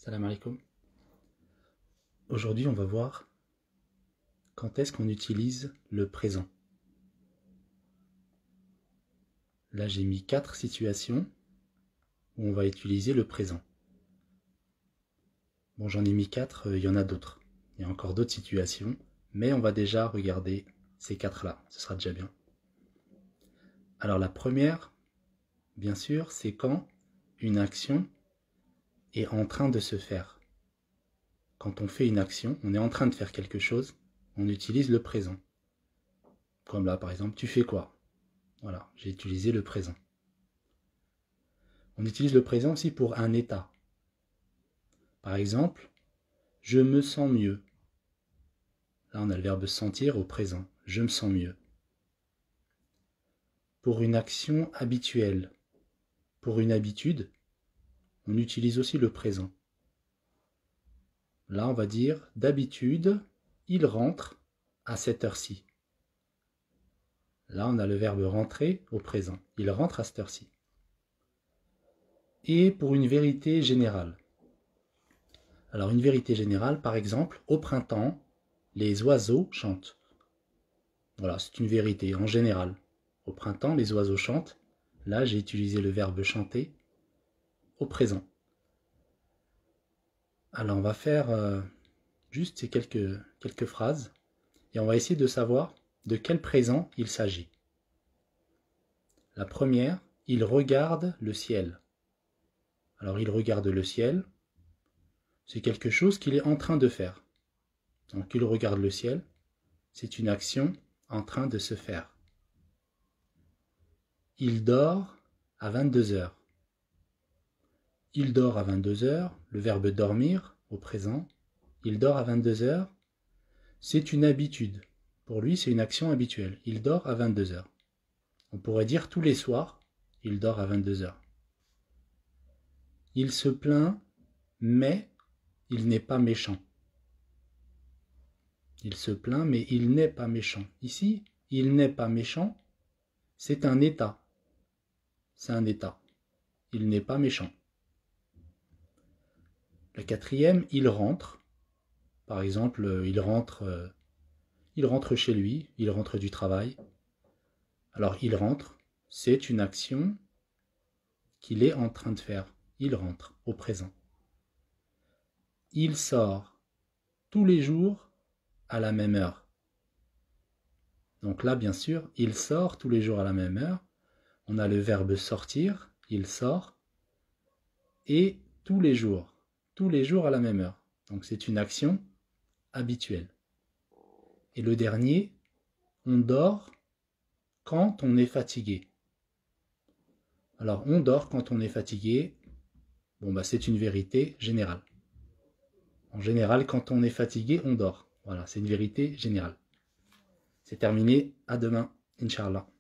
Salam alaikum. Aujourd'hui, on va voir quand est-ce qu'on utilise le présent. Là, j'ai mis 4 situations où on va utiliser le présent. Bon, j'en ai mis 4, il y en a d'autres. Il y a encore d'autres situations, mais on va déjà regarder ces 4-là. Ce sera déjà bien. Alors, la première, bien sûr, c'est quand une action est en train de se faire. Quand on fait une action, on est en train de faire quelque chose, on utilise le présent. Comme là, par exemple, tu fais quoi? Voilà, j'ai utilisé le présent. On utilise le présent aussi pour un état. Par exemple, je me sens mieux. Là, on a le verbe sentir au présent. Je me sens mieux. Pour une action habituelle, pour une habitude, on utilise aussi le présent. Là, on va dire, d'habitude, il rentre à cette heure-ci. Là, on a le verbe rentrer au présent. Il rentre à cette heure-ci. Et pour une vérité générale. Alors, une vérité générale, par exemple, au printemps, les oiseaux chantent. Voilà, c'est une vérité en général. Au printemps, les oiseaux chantent. Là, j'ai utilisé le verbe chanter au présent. Alors, on va faire juste ces quelques phrases et on va essayer de savoir de quel présent il s'agit. La première, il regarde le ciel. Alors, il regarde le ciel, c'est quelque chose qu'il est en train de faire. Donc, il regarde le ciel, c'est une action en train de se faire. Il dort à 22 heures. Il dort à 22 heures, le verbe dormir au présent. Il dort à 22 heures, c'est une habitude. Pour lui, c'est une action habituelle. Il dort à 22 heures. On pourrait dire tous les soirs, il dort à 22 heures. Il se plaint, mais il n'est pas méchant. Il se plaint, mais il n'est pas méchant. Ici, il n'est pas méchant, c'est un état. C'est un état. Il n'est pas méchant. La quatrième, il rentre. Par exemple, il rentre chez lui, il rentre du travail. Alors, il rentre, c'est une action qu'il est en train de faire. Il rentre au présent. Il sort tous les jours à la même heure. Donc là, bien sûr, il sort tous les jours à la même heure. On a le verbe sortir, il sort, et tous les jours à la même heure. Donc c'est une action habituelle. Et le dernier, on dort quand on est fatigué. Alors on dort quand on est fatigué, bon bah c'est une vérité générale. En général, quand on est fatigué, on dort. Voilà, c'est une vérité générale. C'est terminé, à demain, Inch'Allah.